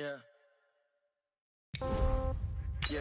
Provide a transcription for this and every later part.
Yeah. Yeah.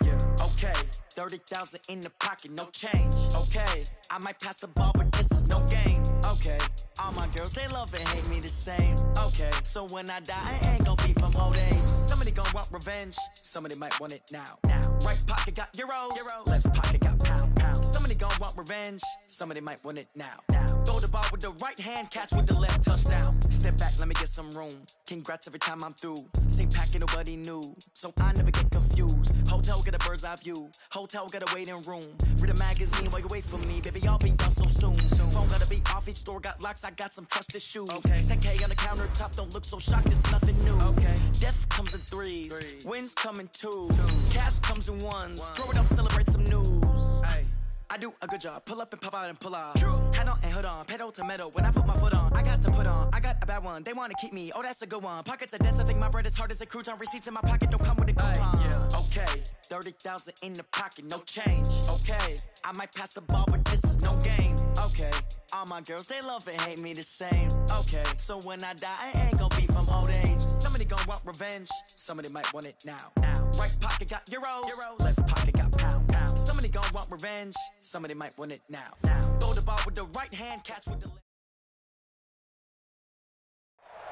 Yeah. Okay. 30,000 in the pocket, no change. Okay. I might pass the ball, but this is no game. Okay. All my girls, they love and hate me the same. Okay. So when I die, I ain't gon' be from old age. Somebody gon' want revenge. Somebody might want it now. Right pocket got euros. Left pocket got pound. Somebody gon' want revenge. Somebody might want it now. Throw the ball with the right hand, catch with the left, touchdown. Step back, let me get some room. Congrats every time I'm through. Same packet, nobody knew, so I never get confused. Hotel get a bird's eye view. Hotel got a waiting room. Read a magazine while you wait for me, baby. I'll be done so soon. Phone gotta be off. Each store got locks. I got some trusted shoes. Okay. 10K on the countertop. Don't look so shocked. It's nothing new. Okay. Death comes in threes. Wins come in twos. Cash comes in ones. Throw it up, celebrate some news. Ay. I do a good job. Pull up and pop out and pull out. True. Head on and hood on. Pedal to metal. When I put my foot on, I got to put on. I got a bad one. They want to keep me. Oh, that's a good one. Pockets are dense. I think my bread is hard as a crouton. Receipts in my pocket don't come with a coupon. Yeah. Okay. 30,000 in the pocket. No change. Okay. I might pass the ball, but this is no game. Okay. All my girls, they love and hate me the same. Okay. So when I die, I ain't gonna be from old age. Somebody gonna want revenge. Somebody might want it now. Right pocket got euros. Left pocket got pound. Somebody gon' want revenge. Somebody might want it now. Throw the ball with the right hand, catch with the left.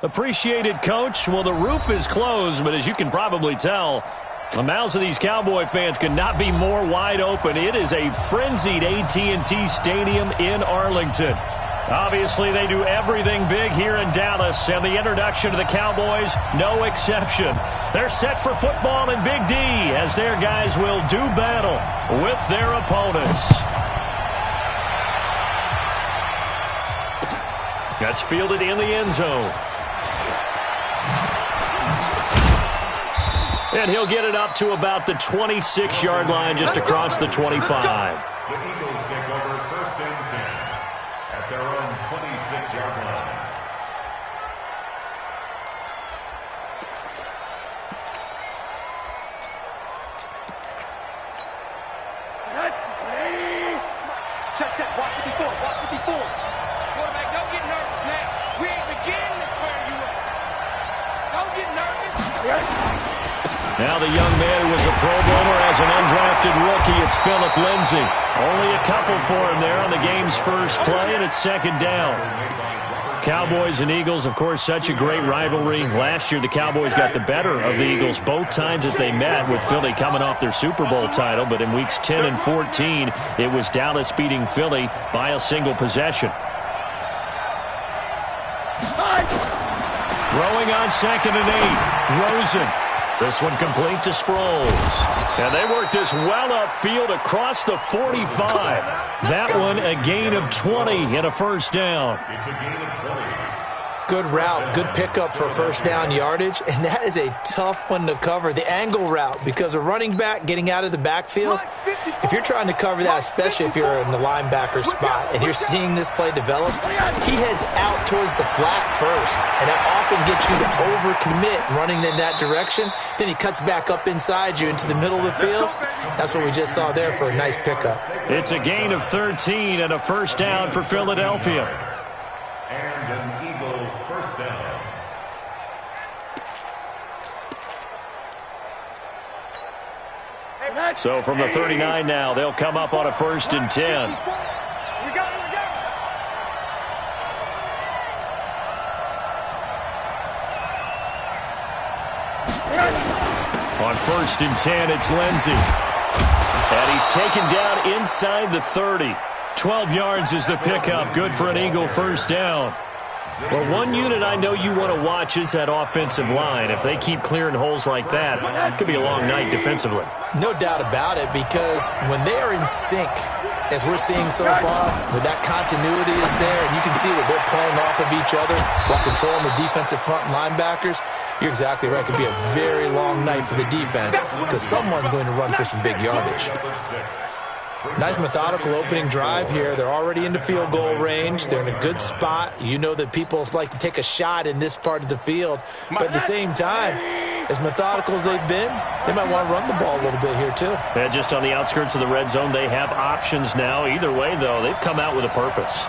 Appreciated, Coach. Well, the roof is closed, but as you can probably tell, the mouths of these Cowboy fans could not be more wide open. It is a frenzied AT&T Stadium in Arlington. Obviously, they do everything big here in Dallas, and the introduction to the Cowboys, no exception. They're set for football in Big D as their guys will do battle with their opponents. That's fielded in the end zone. And he'll get it up to about the 26-yard line just across the 25. The Eagles take over first and 10 at their own 26-yard line. Check. Watch 54. Quarterback, don't get nervous now. We ain't beginning to turn you up. Don't get nervous. Now the young man who was a Pro Bowler as an undrafted rookie, it's Phillip Lindsay. Only a couple for him there on the game's first play, and it's second down. Cowboys and Eagles, of course, such a great rivalry. Last year, the Cowboys got the better of the Eagles both times that they met, with Philly coming off their Super Bowl title. But in weeks 10 and 14, it was Dallas beating Philly by a single possession. Throwing on 2nd and 8, Rosen. This one complete to Sproles. And they work this well upfield across the 45. That one a gain of 20 and a first down. It's a gain of 20. Good route, good pickup for first down yardage, and that is a tough one to cover, the angle route, because a running back getting out of the backfield, if you're trying to cover that, especially if you're in the linebacker spot and you're seeing this play develop, he heads out towards the flat first, and that often gets you to overcommit running in that direction. Then he cuts back up inside you into the middle of the field. That's what we just saw there for a nice pickup. It's a gain of 13 and a first down for Philadelphia. And an Eagle first down. So from the 39 now, they'll come up on a 1st and 10. On 1st and 10, it's Lindsay. And he's taken down inside the 30. 12 yards is the pickup. Good for an Eagle first down. Well, one unit I know you want to watch is that offensive line. If they keep clearing holes like that, it could be a long night defensively. No doubt about it, because when they are in sync, as we're seeing so far, where that continuity is there, and you can see that they're playing off of each other while controlling the defensive front linebackers, you're exactly right. It could be a very long night for the defense because someone's going to run for some big yardage. Nice methodical opening drive here. They're already into field goal range. They're in a good spot. You know that people like to take a shot in this part of the field. But at the same time, as methodical as they've been, they might want to run the ball a little bit here too. Yeah, just on the outskirts of the red zone, they have options now. Either way, though, they've come out with a purpose.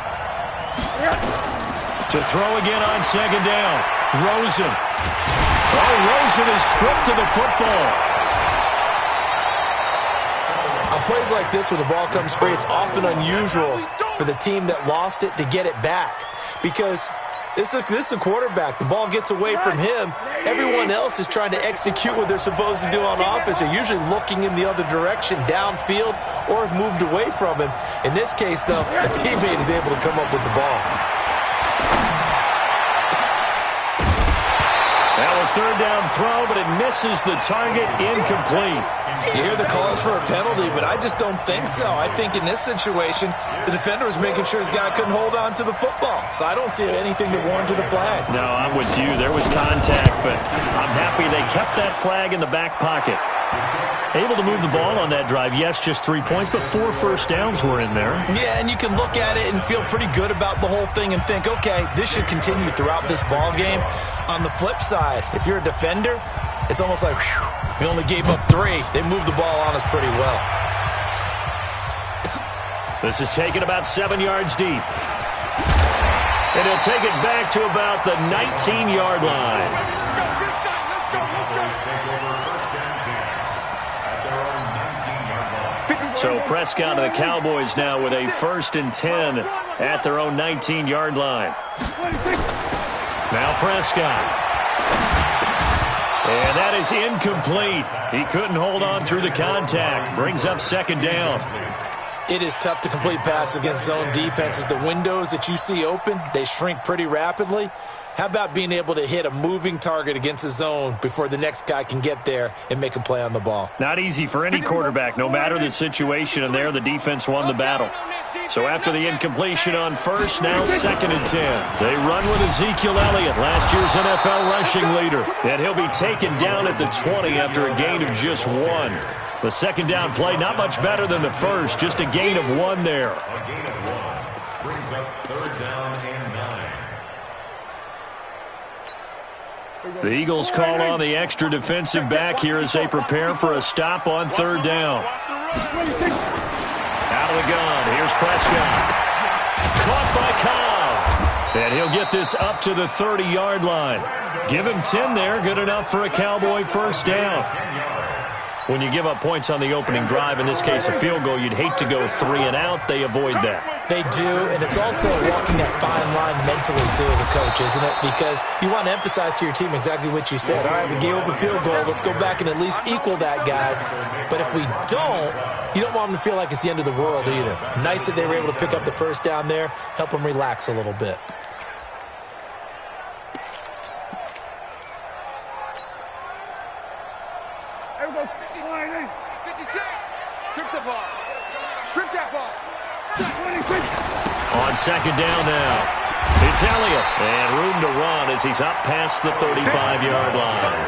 To throw again on 2nd down. Rosen. Oh, Rosen is stripped of the football. On plays like this, when the ball comes free, it's often unusual for the team that lost it to get it back. Because this is a quarterback. The ball gets away from him. Everyone else is trying to execute what they're supposed to do on offense. They're usually looking in the other direction, downfield, or have moved away from him. In this case, though, a teammate is able to come up with the ball. Now a third down throw, but it misses the target, incomplete. You hear the calls for a penalty, but I just don't think so. I think in this situation, the defender was making sure his guy couldn't hold on to the football. So I don't see anything to warrant the flag. No, I'm with you. There was contact, but I'm happy they kept that flag in the back pocket. Able to move the ball on that drive. Yes, just 3 points, but 4 first downs were in there. Yeah, and you can look at it and feel pretty good about the whole thing and think, okay, this should continue throughout this ball game. On the flip side, if you're a defender, it's almost like, whew, we only gave up 3. They moved the ball on us pretty well. This is taken about 7 yards deep. And he'll take it back to about the 19-yard line. So Prescott and the Cowboys now with a 1st and 10 at their own 19-yard line. Now Prescott. And that is incomplete. He couldn't hold on through the contact. Brings up 2nd down. It is tough to complete passes against zone defenses. The windows that you see open, they shrink pretty rapidly. How about being able to hit a moving target against a zone before the next guy can get there and make a play on the ball? Not easy for any quarterback, no matter the situation, and there the defense won the battle. So after the incompletion on 1st, now 2nd and 10. They run with Ezekiel Elliott, last year's NFL rushing leader. And he'll be taken down at the 20 after a gain of just 1. The 2nd down play, not much better than the first, just a gain of 1 there. A gain of 1 brings up 3rd down and 9. The Eagles call on the extra defensive back here as they prepare for a stop on 3rd down. Out of the gun, here's Prescott. Caught by Cobb. And he'll get this up to the 30-yard line. Give him 10 there, good enough for a Cowboy 1st down. When you give up points on the opening drive, in this case a field goal, you'd hate to go 3 and out. They avoid that. They do, and it's also walking that fine line mentally, too, as a coach, isn't it? Because you want to emphasize to your team exactly what you said. All right, we gave up a field goal. Let's go back and at least equal that, guys. But if we don't, you don't want them to feel like it's the end of the world either. Nice that they were able to pick up the 1st down there, help them relax a little bit. There we go. 56. Strip the ball. Strip that ball. On 2nd down now, it's Elliott. And room to run as he's up past the 35-yard line.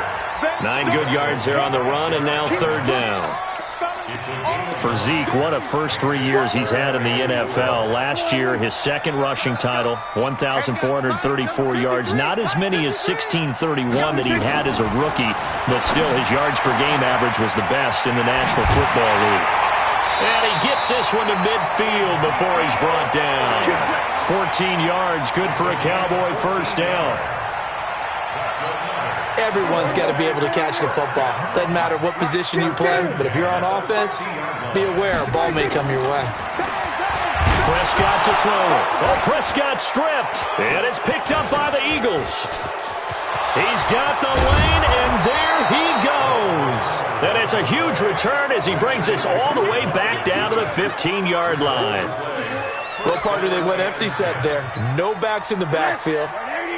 9 good yards there on the run, and now 3rd down. For Zeke, what a first 3 years he's had in the NFL. Last year, his 2nd rushing title, 1,434 yards. Not as many as 1,631 that he had as a rookie, but still his yards per game average was the best in the National Football League. And he gets this one to midfield before he's brought down. 14 yards, good for a Cowboy 1st down. Everyone's got to be able to catch the football. Doesn't matter what position you play, but if you're on offense, be aware a ball may come your way. Prescott to throw it. Oh, Prescott stripped. And it's picked up by the Eagles. He's got the lane, and there he goes. And it's a huge return as he brings this all the way back down to the 15-yard line. Well, partner, they went empty set there. No backs in the backfield.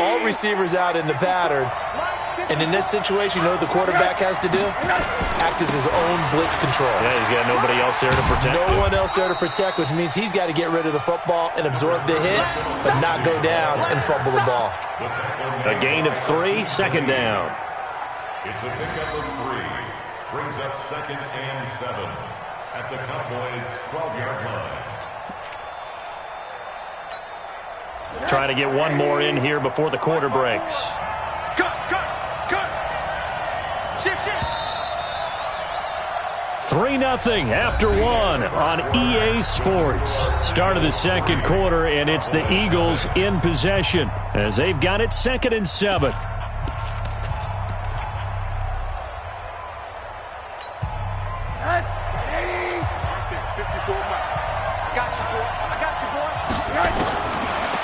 All receivers out in the pattern. And in this situation, you know what the quarterback has to do? Act as his own blitz control. Yeah, he's got nobody else there to protect. No one else there to protect, which means he's got to get rid of the football and absorb the hit, but not go down and fumble the ball. A gain of 3, 2nd down. It's a pickup of 3. Brings up 2nd and 7 at the Cowboys' 12-yard line. Trying to get one more in here before the quarter breaks. Cut. Shift. 3-0 after one on EA Sports. Start of the second quarter, and it's the Eagles in possession as they've got it 2nd and 7.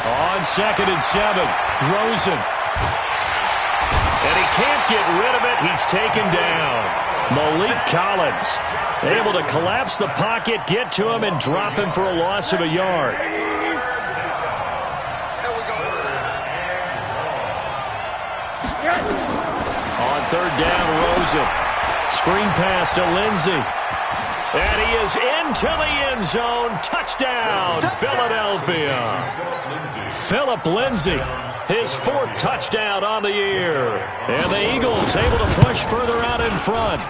On 2nd and 7, Rosen. And he can't get rid of it. He's taken down. Malik Collins able to collapse the pocket, get to him, and drop him for a loss of a yard. On 3rd down, Rosen. Screen pass to Lindsey. And he is into the end zone. Touchdown, Philadelphia. Phillip Lindsay, his 4th touchdown on the year. And the Eagles able to push further out in front.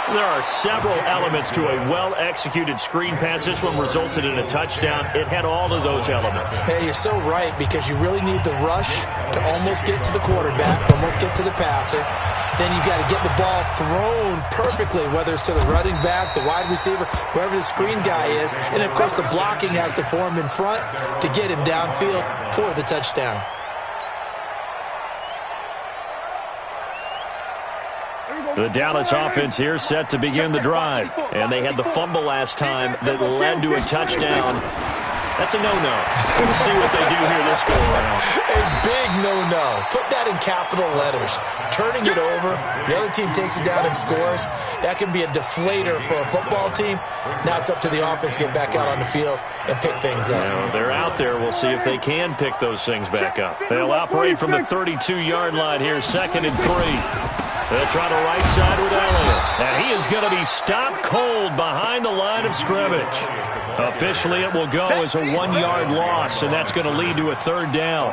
There are several elements to a well-executed screen pass. This one resulted in a touchdown. It had all of those elements. Hey, you're so right, because you really need the rush to almost get to the quarterback, almost get to the passer. Then you've got to get the ball thrown perfectly, whether it's to the running back, the wide receiver, whoever the screen guy is. And, of course, the blocking has to form in front to get him downfield for the touchdown. The Dallas offense here set to begin the drive. And they had the fumble last time that led to a touchdown. That's a no-no. We'll see what they do here this go around. A big no-no. Put that in capital letters. Turning it over, the other team takes it down and scores. That can be a deflator for a football team. Now it's up to the offense to get back out on the field and pick things up. Now, they're out there. We'll see if they can pick those things back up. They'll operate from the 32-yard line here, 2nd and 3. They'll try the right side with Elliott. And he is going to be stopped cold behind the line of scrimmage. Officially, it will go as a 1-yard loss, and that's going to lead to a 3rd down.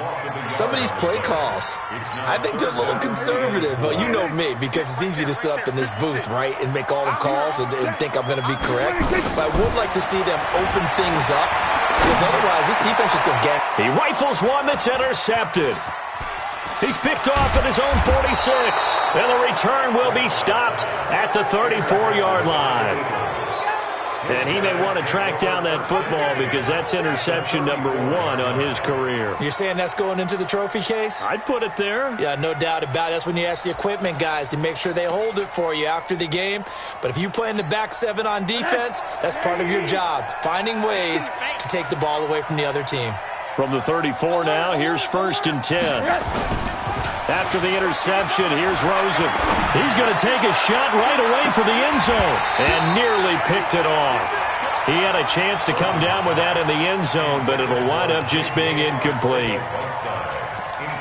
Some of these play calls, I think they're a little conservative, but you know me, because it's easy to sit up in this booth, right, and make all the calls and think I'm going to be correct. But I would like to see them open things up, because otherwise this defense is going to get. He rifles one that's intercepted. He's picked off at his own 46, and the return will be stopped at the 34-yard line. And he may want to track down that football because that's interception number 1 on his career. You're saying that's going into the trophy case? I'd put it there. Yeah, no doubt about it. That's when you ask the equipment guys to make sure they hold it for you after the game. But if you play in the back 7 on defense, that's part of your job, finding ways to take the ball away from the other team. From the 34 now, here's 1st and 10. After the interception, here's Rosen. He's going to take a shot right away for the end zone and nearly picked it off. He had a chance to come down with that in the end zone, but it'll wind up just being incomplete.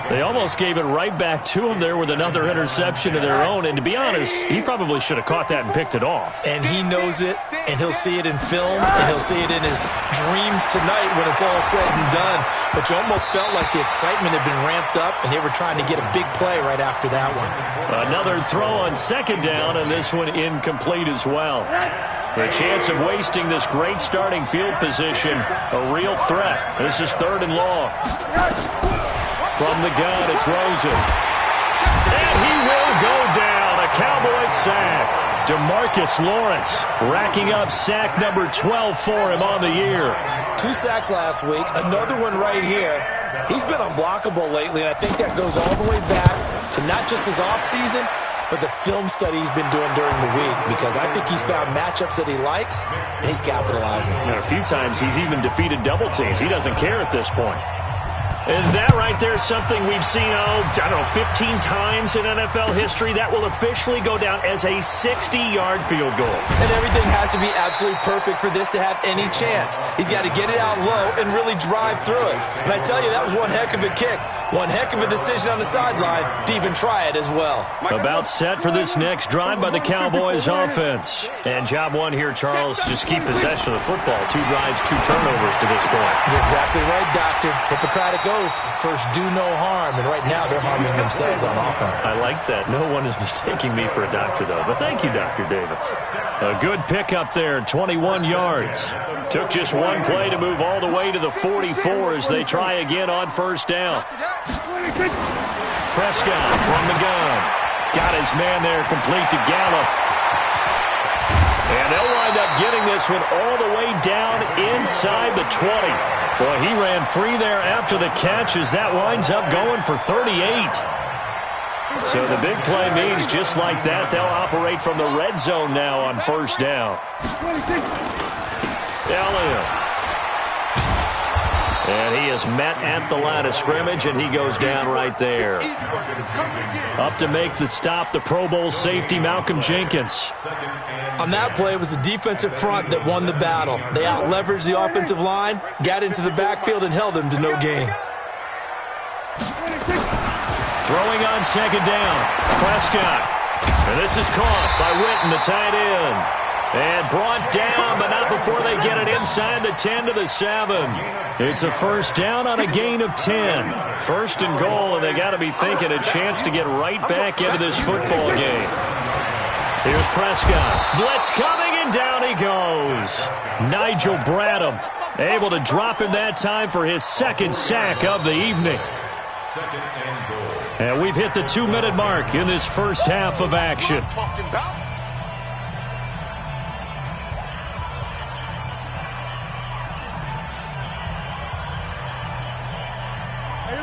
They almost gave it right back to him there with another interception of their own. And to be honest, he probably should have caught that and picked it off. And he knows it, and he'll see it in film, and he'll see it in his dreams tonight when it's all said and done. But you almost felt like the excitement had been ramped up, and they were trying to get a big play right after that one. Another throw on 2nd down, and this one incomplete as well. The chance of wasting this great starting field position, a real threat. This is 3rd and long. From the gun, it's Rosen. And he will go down. A Cowboys sack. DeMarcus Lawrence racking up sack number 12 for him on the year. 2 sacks last week, another one right here. He's been unblockable lately, and I think that goes all the way back to not just his offseason, but the film study he's been doing during the week, because I think he's found matchups that he likes, and he's capitalizing. And a few times he's even defeated double teams. He doesn't care at this point. And that right there is something we've seen, 15 times in NFL history. That will officially go down as a 60-yard field goal. And everything has to be absolutely perfect for this to have any chance. He's got to get it out low and really drive through it. And I tell you, that was one heck of a kick. One heck of a decision on the sideline to even try it as well. About set for this next drive by the Cowboys offense. And job 1 here, Charles, just keep possession of the football. 2 drives, 2 turnovers to this point. You're exactly right, Doctor. Hippocratic oath. First, do no harm. And right now, they're harming themselves on offense. I like that. No one is mistaking me for a doctor, though. But thank you, Dr. Davis. A good pickup there, 21 yards. Took just one play to move all the way to the 44 as they try again on 1st down. Prescott from the gun. Got his man there complete to Gallup. And they'll wind up getting this one all the way down inside the 20. Boy, he ran free there after the catch as that winds up going for 38. So the big play means just like that, they'll operate from the red zone now on first down. Elliott. And he is met at the line of scrimmage, and he goes down right there. Up to make the stop, the Pro Bowl safety, Malcolm Jenkins. On that play, it was the defensive front that won the battle. They out-leveraged the offensive line, got into the backfield, and held them to no gain. Throwing on second down, Prescott. And this is caught by Witten, the tight end. And brought down, but not before they get it inside the 10 to the 7. It's a first down on a gain of 10. First and goal, and they got to be thinking a chance to get right back into this football game. Here's Prescott. Blitz coming, and down he goes. Nigel Bradham able to drop him that time for his second sack of the evening. Second and goal. And we've hit the 2-minute mark in this first half of action.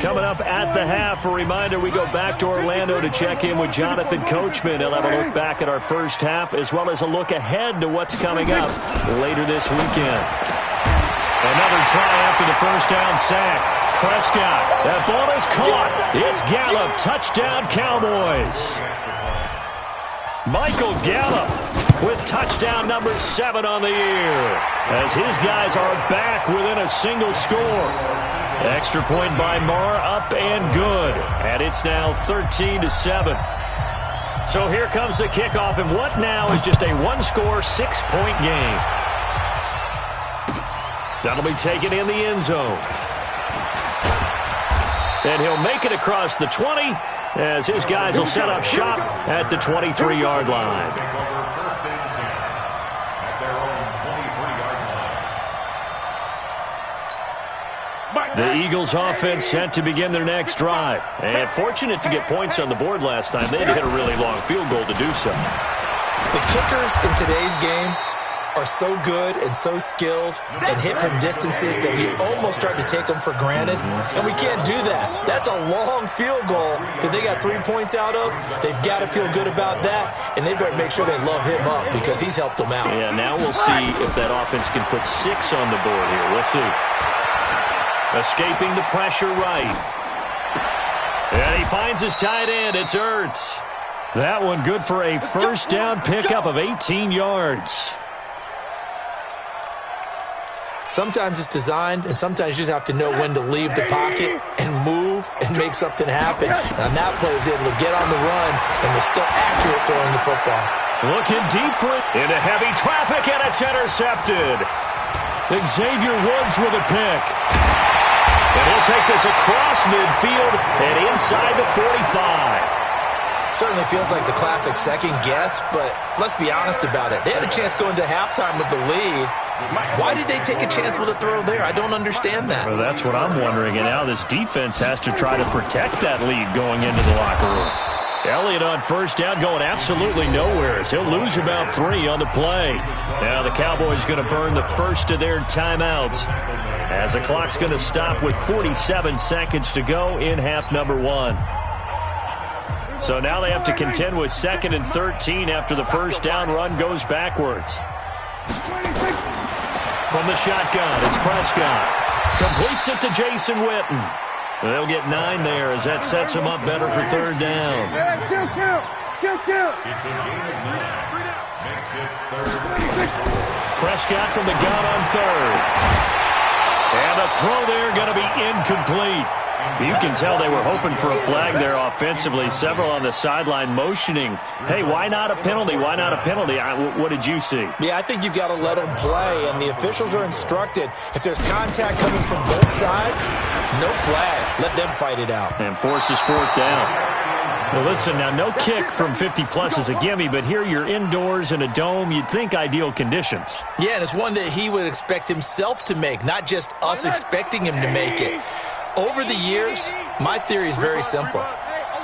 Coming up at the half, a reminder, we go back to Orlando to check in with Jonathan Coachman. He'll have a look back at our first half as well as a look ahead to what's coming up later this weekend. Another try after the first down sack. Prescott, that ball is caught. It's Gallup, touchdown Cowboys. Michael Gallup with touchdown number 7 on the year as his guys are back within a single score. Extra point by Marr, up and good. And it's now 13-7. So here comes the kickoff, and what now is just a one-score, 6-point game. That'll be taken in the end zone. And he'll make it across the 20 as his guys will set up shop at the 23-yard line. The Eagles offense set to begin their next drive. And fortunate to get points on the board last time. They had to hit a really long field goal to do so. The kickers in today's game are so good and so skilled and hit from distances that we almost start to take them for granted. And we can't do that. That's a long field goal that they got 3 points out of. They've got to feel good about that, and they better make sure they love him up because he's helped them out. Yeah, now we'll see if that offense can put 6 on the board here. We'll see. Escaping the pressure right. And he finds his tight end. It's Ertz. That one good for a first down pickup of 18 yards. Sometimes it's designed, and sometimes you just have to know when to leave the pocket and move and make something happen. And on that play, he was able to get on the run and was still accurate throwing the football. Looking deep for it. Into heavy traffic, and it's intercepted. Xavier Woods with a pick. And he'll take this across midfield and inside the 45. Certainly feels like the classic second guess, but let's be honest about it. They had a chance going to halftime with the lead. Why did they take a chance with a throw there? I don't understand that. Well, that's what I'm wondering. And now this defense has to try to protect that lead going into the locker room. Elliott on first down going absolutely nowhere. He'll lose about 3 on the play. Now the Cowboys going to burn the first of their timeouts as the clock's going to stop with 47 seconds to go in half number 1. So now they have to contend with 2nd and 13 after the first down run goes backwards. From the shotgun, it's Prescott. Completes it to Jason Witten. They'll get 9 there as that sets them up better for third down. It's a gain of 9. Makes it 3rd. Prescott from the gun on 3rd. And the throw there going to be incomplete. You can tell they were hoping for a flag there offensively. Several on the sideline motioning, hey, why not a penalty? Why not a penalty? What did you see? Yeah, I think you've got to let them play, and the officials are instructed. If there's contact coming from both sides, no flag. Let them fight it out. And forces 4th down. Well, listen, now no kick from 50-plus is a gimme, but here you're indoors in a dome. You'd think ideal conditions. Yeah, and it's one that he would expect himself to make, not just us expecting him to make it. Over the years, my theory is very simple.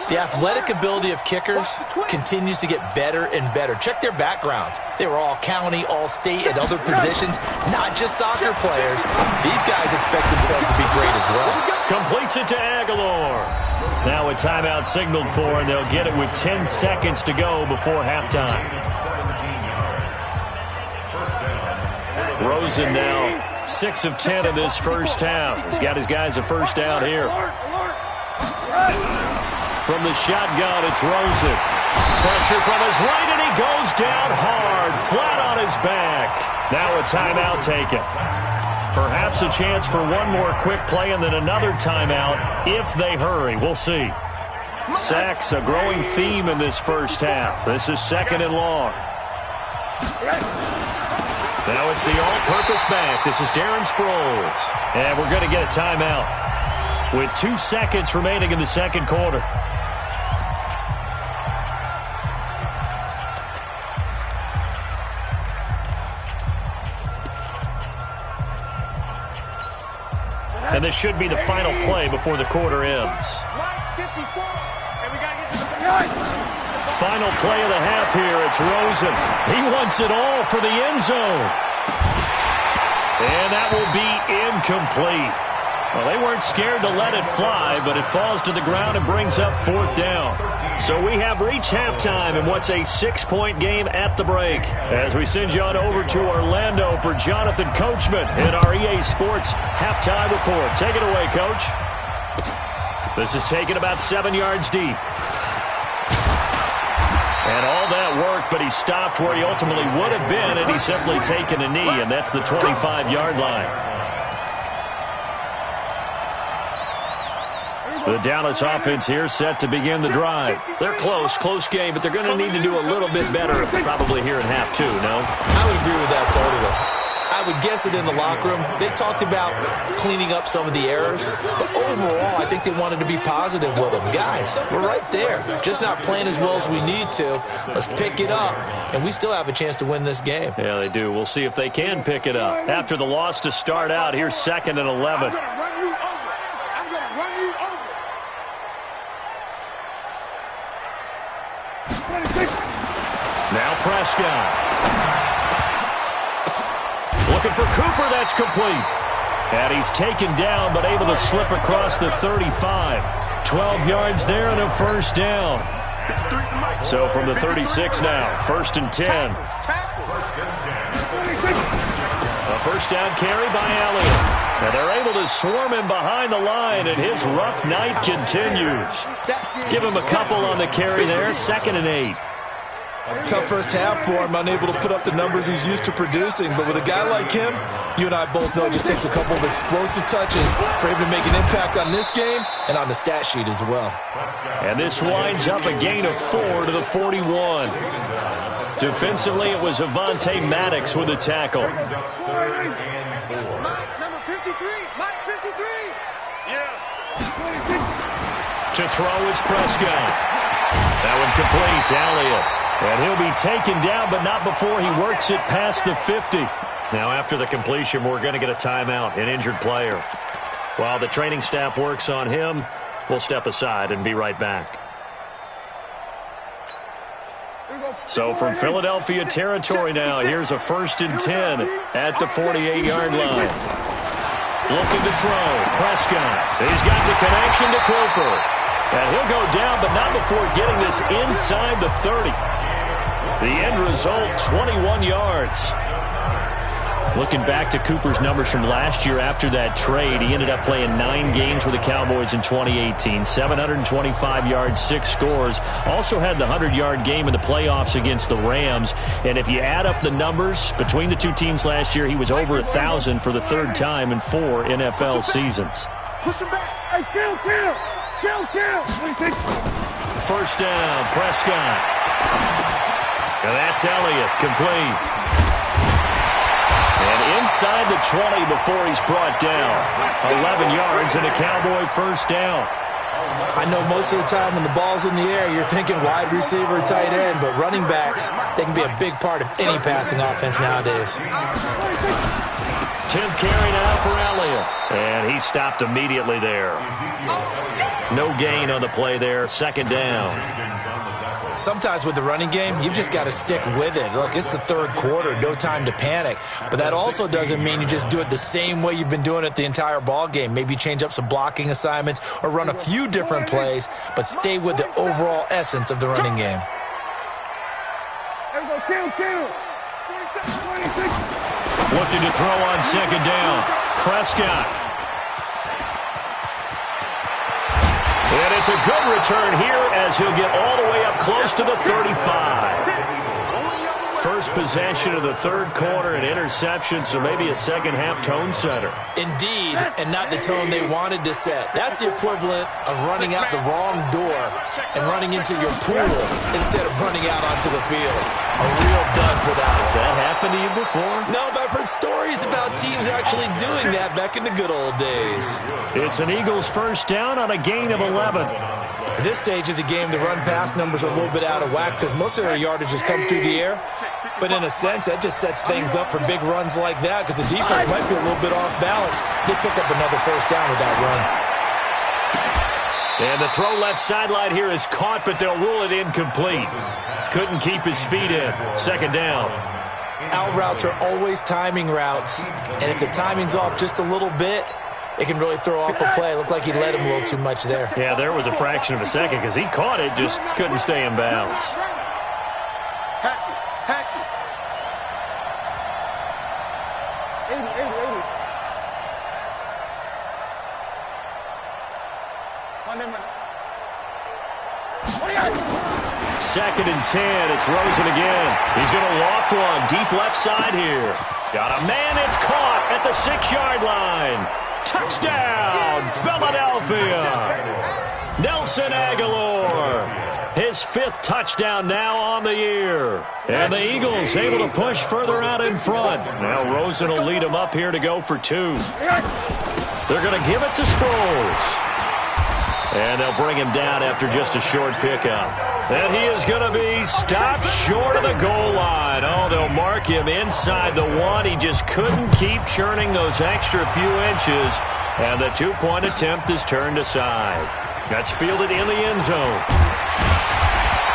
The athletic ability of kickers continues to get better and better. Check their backgrounds. They were all county, all state, and other positions, not just soccer players. These guys expect themselves to be great as well. Completes it to Aguilar. Now a timeout signaled for, and they'll get it with 10 seconds to go before halftime. Rosen now 6 of 10 in this first half. He's got his guys a first down here. From the shotgun, it's Rosen. Pressure from his right, and he goes down hard, flat on his back. Now a timeout taken. Perhaps a chance for one more quick play and then another timeout if they hurry. We'll see. Sacks, a growing theme in this first half. This is 2nd and long. Now it's the all-purpose back. This is Darren Sproles. And we're going to get a timeout with 2 seconds remaining in the second quarter. And this should be the final play before the quarter ends. Final play of the half here. It's Rosen. He wants it all for the end zone. And that will be incomplete. Well, they weren't scared to let it fly, but it falls to the ground and brings up 4th down. So we have reached halftime in what's a 6-point game at the break. As we send you on over to Orlando for Jonathan Coachman in our EA Sports halftime report. Take it away, Coach. This is taken about 7 yards deep. And all that work, but he stopped where he ultimately would have been, and he's simply taken a knee, and that's the 25-yard line. The Dallas offense here set to begin the drive. They're close game, but they're going to need to do a little bit better probably here in half 2, no? I would agree with that totally. I would guess it in the locker room. They talked about cleaning up some of the errors, but overall, I think they wanted to be positive with them. Guys, we're right there. Just not playing as well as we need to. Let's pick it up, and we still have a chance to win this game. Yeah, they do. We'll see if they can pick it up. After the loss to start out, here's 2nd and 11. Now Prescott. Looking for Cooper, that's complete. And he's taken down, but able to slip across the 35. 12 yards there and a first down. So from the 36 now, 1st and 10. A first down carry by Elliott. And they're able to swarm him behind the line, and his rough night continues. Give him a couple on the carry there, 2nd and 8. Tough first half for him, unable to put up the numbers he's used to producing. But with a guy like him, you and I both know it just takes a couple of explosive touches for him to make an impact on this game and on the stat sheet as well. And this winds up a gain of 4 to the 41. Defensively, it was Avonte Maddox with a tackle. Number 53, Mike 53. Yeah. To throw is Prescott. That one complete, Elliott. And he'll be taken down, but not before he works it past the 50. Now, after the completion, we're going to get a timeout, an injured player. While the training staff works on him, we'll step aside and be right back. So from Philadelphia territory now, here's a 1st and 10 at the 48-yard line. Looking to throw, Prescott. He's got the connection to Cooper. And he'll go down, but not before getting this inside the 30. The end result, 21 yards. Looking back to Cooper's numbers from last year after that trade, he ended up playing 9 games with the Cowboys in 2018. 725 yards, 6 scores. Also had the 100-yard game in the playoffs against the Rams. And if you add up the numbers between the two teams last year, he was over 1,000 for the 3rd time in 4 NFL seasons. Push him back. Hey, kill. First down, Prescott. And that's Elliott, complete. And inside the 20 before he's brought down. 11 yards and a Cowboy first down. I know most of the time when the ball's in the air, you're thinking wide receiver, tight end, but running backs, they can be a big part of any passing offense nowadays. 10th carry now for Elliott. And he he's stopped immediately there. No gain on the play there. Second down. Sometimes with the running game, you've just got to stick with it. Look, it's the third quarter, no time to panic. But that also doesn't mean you just do it the same way you've been doing it the entire ball game. Maybe change up some blocking assignments or run a few different plays, but stay with the overall essence of the running game. Looking to throw on second down. Prescott. And it's a good return here as he'll get all the way up close to the 35. First possession of the third quarter, an interception, so maybe a second-half tone setter. Indeed, and not the tone they wanted to set. That's the equivalent of running out the wrong door and running into your pool instead of running out onto the field. A real dud for that. Has that happened to you before? No, but I've heard stories about teams actually doing that back in the good old days. It's an Eagles first down on a gain of 11. At this stage of the game, the run-pass numbers are a little bit out of whack because most of their yardage has come through the air. But in a sense, that just sets things up for big runs like that because the defense might be a little bit off balance. They pick up another first down with that run. And the throw left sideline here is caught, but they'll rule it incomplete. Couldn't keep his feet in. Second down. Out routes are always timing routes, and if the timing's off just a little bit, it can really throw off a play. It looked like he led him a little too much there. Yeah, there was a fraction of a second because he caught it, just couldn't stay in bounds. Hatchet. 80. Second and 10. It's Rosen again. He's going to loft one. Deep left side here. Got a man. It's caught at the 6-yard line. Touchdown, Philadelphia. Nelson Aguilar. His 5th touchdown now on the year. And the Eagles able to push further out in front. Now Rosen will lead them up here to go for 2. They're going to give it to Sproles. And they'll bring him down after just a short pickup. And he is going to be stopped short of the goal line. Oh, they'll mark him inside the 1. He just couldn't keep churning those extra few inches. And the 2-point attempt is turned aside. That's fielded in the end zone.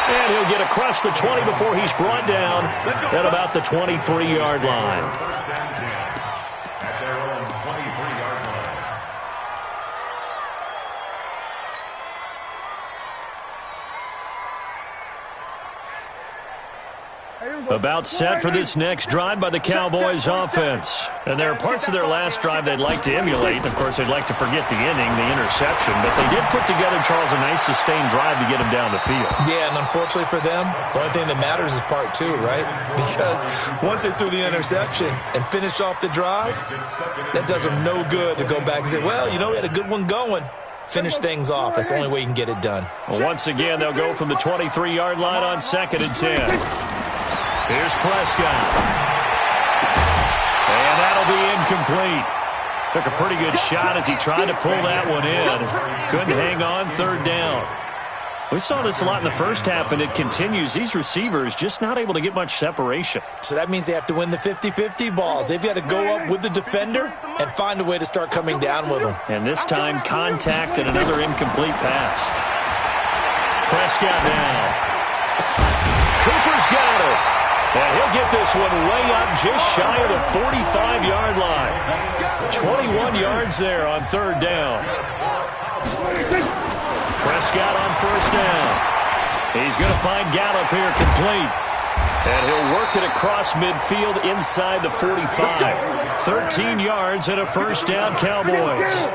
And he'll get across the 20 before he's brought down at about the 23-yard line. About set for this next drive by the Cowboys offense. And there are parts of their last drive they'd like to emulate. And, of course, they'd like to forget the inning, the interception. But they did put together, Charles, a nice sustained drive to get him down the field. Yeah, and unfortunately for them, the only thing that matters is part 2, right? Because once they threw the interception and finished off the drive, that does them no good to go back and say, well, you know, we had a good one going. Finish things off. That's the only way you can get it done. Well, once again, they'll go from the 23-yard line on 2nd and 10. Here's Prescott. And that'll be incomplete. Took a pretty good shot as he tried to pull that one in. Couldn't hang on, 3rd down. We saw this a lot in the first half, and it continues. These receivers just not able to get much separation. So that means they have to win the 50-50 balls. They've got to go up with the defender and find a way to start coming down with them. And this time, contact and another incomplete pass. Prescott now. Cooper's got it. And he'll get this one way up just shy of the 45-yard line. 21 yards there on 3rd down. Prescott on 1st down. He's going to find Gallup here complete. And he'll work it across midfield inside the 45. 13 yards and a 1st down, Cowboys.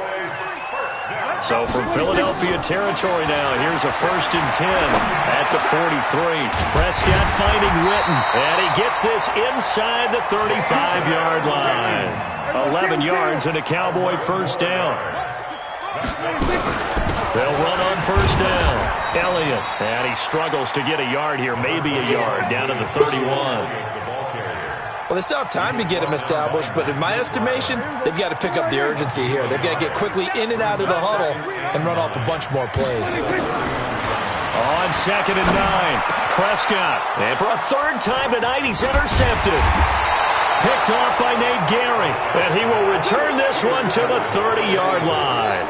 So from Philadelphia territory now, here's a 1st and 10 at the 43. Prescott finding Witten, and he gets this inside the 35-yard line. 11 yards and a Cowboy 1st down. They'll run on 1st down. Elliott, and he struggles to get a yard here, maybe a yard, down to the 31. Well, they still have time to get him established, but in my estimation, they've got to pick up the urgency here. They've got to get quickly in and out of the huddle and run off a bunch more plays. On 2nd and 9, Prescott. And for a 3rd time tonight, he's intercepted. Picked off by Nate Gary, and he will return this one to the 30-yard line.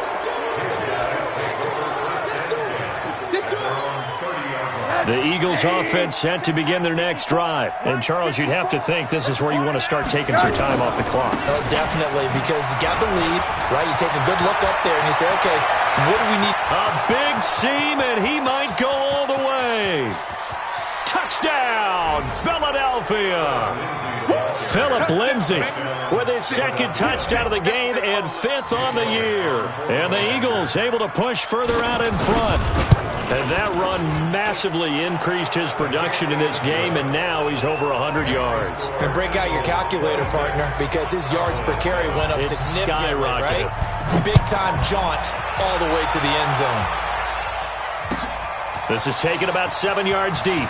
The Eagles offense set to begin their next drive. And, Charles, you'd have to think this is where you want to start taking some time off the clock. Oh, definitely, because you got the lead, right? You take a good look up there and you say, okay, what do we need? A big seam, and he might go all the way. Touchdown, Philadelphia. Phillip Lindsay with his second touchdown of the game and 5th on the year. And the Eagles able to push further out in front. And that run massively increased his production in this game, and now he's over 100 yards. And break out your calculator, partner, because his yards per carry went up significantly, right? Big-time jaunt all the way to the end zone. This is taken about 7 yards deep.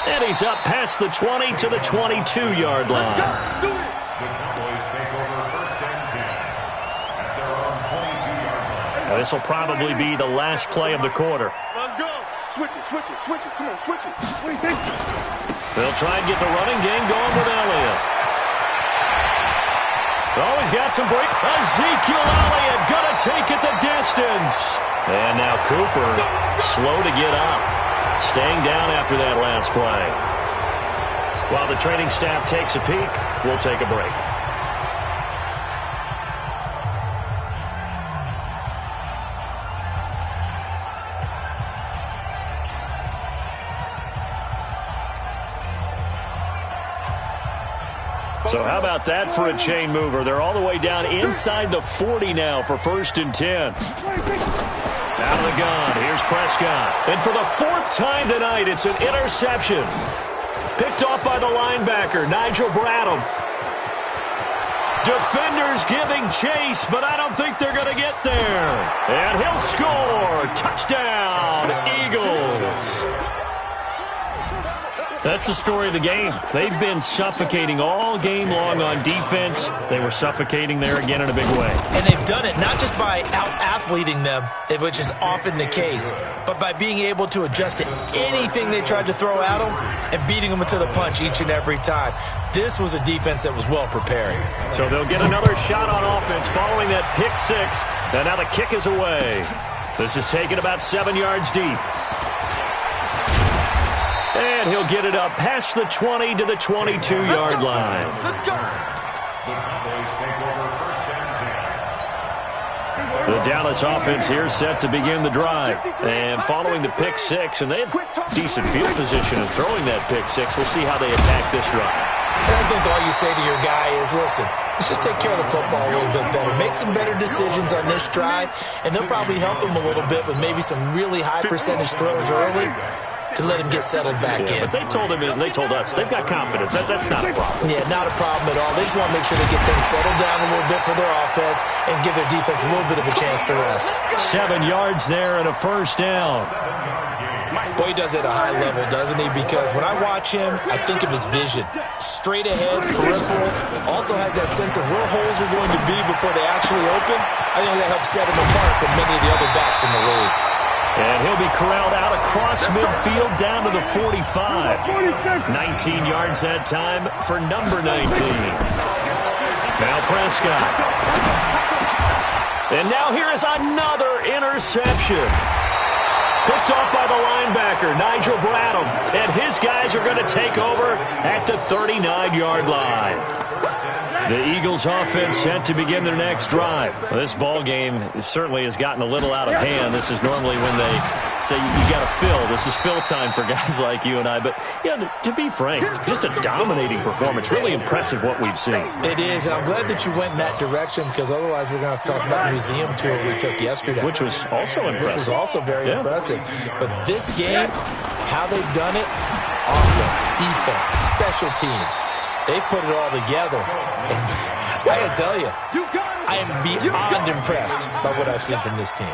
And he's up past the 20 to the 22-yard line. The Cowboys take over 1st and 10 at their own 22-yard line. Now, this will probably be the last play of the quarter. Let's go. Switch it, switch it, switch it. Come on, switch it. What do you think? They'll try and get the running game going with Elliott. Oh, he's got some break. Ezekiel Elliott going to take it the distance. And now Cooper slow to get up. Staying down after that last play. While the training staff takes a peek, we'll take a break. So how about that for a chain mover? They're all the way down inside the 40 now for 1st and 10. Out of the gun, here's Prescott. And for the 4th time tonight, it's an interception. Picked off by the linebacker, Nigel Bradham. Defenders giving chase, but I don't think they're going to get there. And he'll score. Touchdown, Eagles. That's the story of the game. They've been suffocating all game long on defense. They were suffocating there again in a big way. And they've done it not just by out-athleting them, which is often the case, but by being able to adjust to anything they tried to throw at them and beating them to the punch each and every time. This was a defense that was well prepared. So they'll get another shot on offense following that pick 6. And now the kick is away. This is taken about 7 yards deep. And he'll get it up past the 20 to the 22-yard line. The Cowboys take over 1st and 10. The Dallas offense here set to begin the drive. And following the pick 6, and they have decent field position in throwing that pick 6. We'll see how they attack this drive. And I think all you say to your guy is, listen, let's just take care of the football a little bit better. Make some better decisions on this drive, and they'll probably help him a little bit with maybe some really high percentage throws early to let him get settled back in. But they told him, and they told us, they've got confidence. That's not a problem. Yeah, not a problem at all. They just want to make sure they get things settled down a little bit for their offense and give their defense a little bit of a chance to rest. 7 yards there and a 1st down. Boy, he does it at a high level, doesn't he? Because when I watch him, I think of his vision. Straight ahead, peripheral. Also has that sense of where holes are going to be before they actually open. I think that helps set him apart from many of the other backs in the league. And he'll be corralled out across midfield down to the 45. 19 yards that time for number 19. Now Prescott. And now here is another interception. Picked off by the linebacker, Nigel Bradham. And his guys are going to take over at the 39-yard line. The Eagles offense set to begin their next drive. Well, this ball game certainly has gotten a little out of hand. This is normally when they say you got to fill. This is fill time for guys like you and I. But, yeah, to be frank, just a dominating performance. Really impressive what we've seen. It is, and I'm glad that you went in that direction because otherwise we're going to have to talk about the museum tour we took yesterday. Which was also impressive. Which was also very impressive. But this game, how they've done it, offense, defense, special teams, they put it all together. And I got to tell you, I am beyond impressed by what I've seen from this team.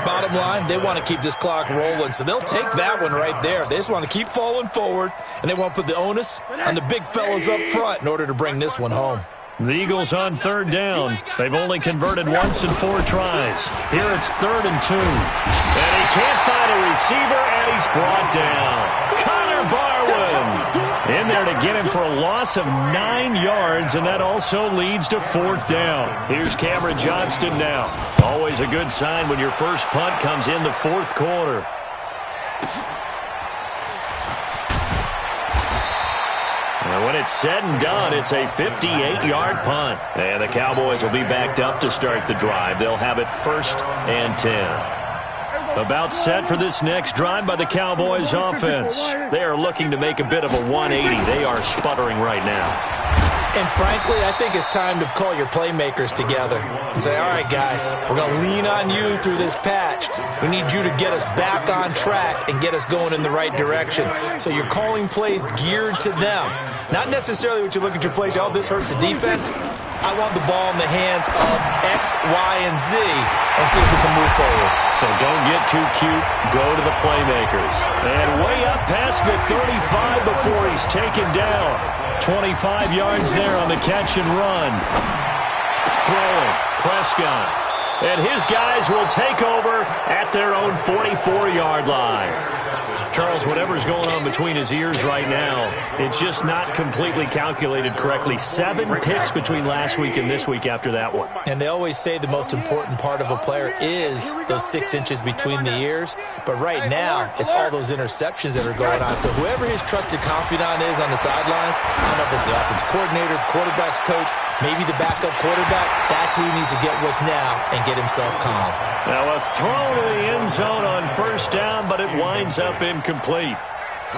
Bottom line, they want to keep this clock rolling, so they'll take that one right there. They just want to keep falling forward, and they want to put the onus on the big fellas up front in order to bring this one home. The Eagles on 3rd down. They've only converted once in 4 tries. Here it's 3rd and 2. And he can't find a receiver, and he's brought down. Connor Barwin. In there to get him for a loss of 9 yards, and that also leads to 4th down. Here's Cameron Johnston now. Always a good sign when your first punt comes in the 4th quarter. And when it's said and done, it's a 58-yard punt. And the Cowboys will be backed up to start the drive. They'll have it 1st and 10. About set for this next drive by the Cowboys offense. They are looking to make a bit of a 180. They are sputtering right now. And frankly, I think it's time to call your playmakers together and say, all right, guys, we're going to lean on you through this patch. We need you to get us back on track and get us going in the right direction. So you're calling plays geared to them. Not necessarily what you look at your plays, oh, this hurts the defense. I want the ball in the hands of X, Y, and Z and see if we can move forward. So don't get too cute. Go to the playmakers. And way up past the 35 before he's taken down. 25 yards there on the catch and run. Throwing. Prescott. And his guys will take over at their own 44-yard line. Charles, whatever's going on between his ears right now, it's just not completely calculated correctly. 7 picks between last week and this week after that one. And they always say the most important part of a player is those 6 inches between the ears. But right now, it's all those interceptions that are going on. So whoever his trusted confidant is on the sidelines, I don't know if it's the offensive coordinator, the quarterback's coach, maybe the backup quarterback, that's who he needs to get with now and get himself calm. Now a throw to the end zone on 1st down, but it winds up incomplete.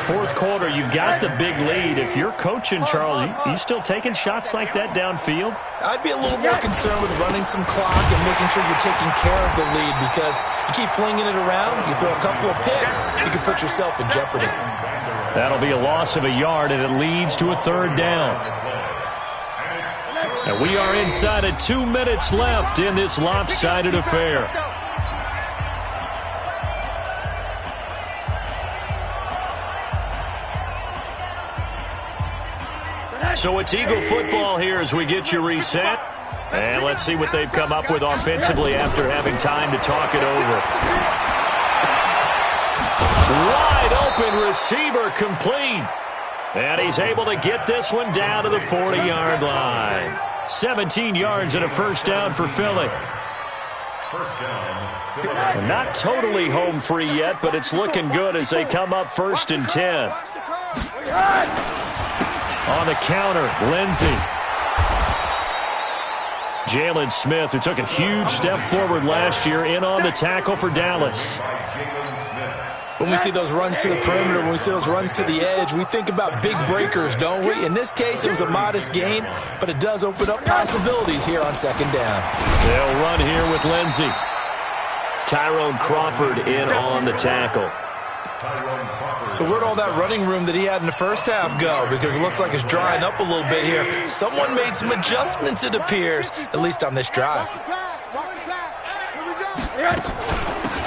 4th quarter, you've got the big lead. If you're coaching, Charles, you still taking shots like that downfield? I'd be a little more concerned with running some clock and making sure you're taking care of the lead, because you keep flinging it around, you throw a couple of picks, you can put yourself in jeopardy. That'll be a loss of a yard, and it leads to a 3rd down. And we are inside of 2 minutes left in this lopsided affair. So it's Eagle football here as we get you reset. And let's see what they've come up with offensively after having time to talk it over. Wide open receiver complete. And he's able to get this one down to the 40-yard line. 17 yards and a 1st down for Philly. And not totally home free yet, but it's looking good as they come up 1st and 10. On the counter, Lindsey. Jalen Smith, who took a huge step forward last year, in on the tackle for Dallas. When we see those runs to the perimeter, when we see those runs to the edge, we think about big breakers, don't we? In this case, it was a modest gain, but it does open up possibilities here on 2nd down. They'll run here with Lindsey. Tyrone Crawford in on the tackle. So where'd all that running room that he had in the 1st half go? Because it looks like it's drying up a little bit here. Someone made some adjustments, it appears, at least on this drive.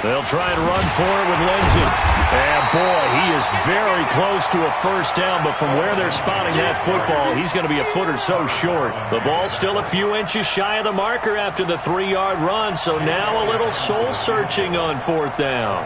They'll try and run for it with Lindsey. And, boy, he is very close to a 1st down, but from where they're spotting that football, he's going to be a foot or so short. The ball's still a few inches shy of the marker after the 3-yard run, so now a little soul-searching on 4th down.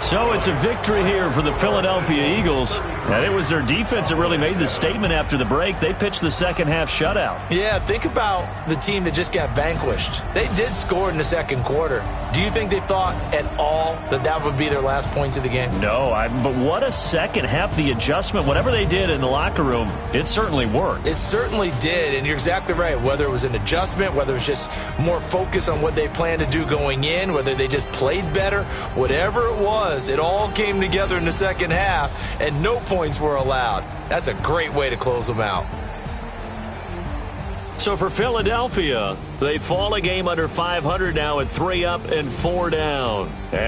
So it's a victory here for the Philadelphia Eagles. And it was their defense that really made the statement after the break. They pitched the 2nd half shutout. Yeah, think about the team that just got vanquished. They did score in the 2nd quarter. Do you think they thought at all that that would be their last points of the game? No, but what a 2nd half. The adjustment, whatever they did in the locker room, it certainly worked. It certainly did, and you're exactly right. Whether it was an adjustment, whether it was just more focus on what they planned to do going in, whether they just played better, whatever it was, it all came together in the 2nd half, and no points were allowed. That's a great way to close them out. So for Philadelphia, they fall a game under 500 now at 3 up and 4 down.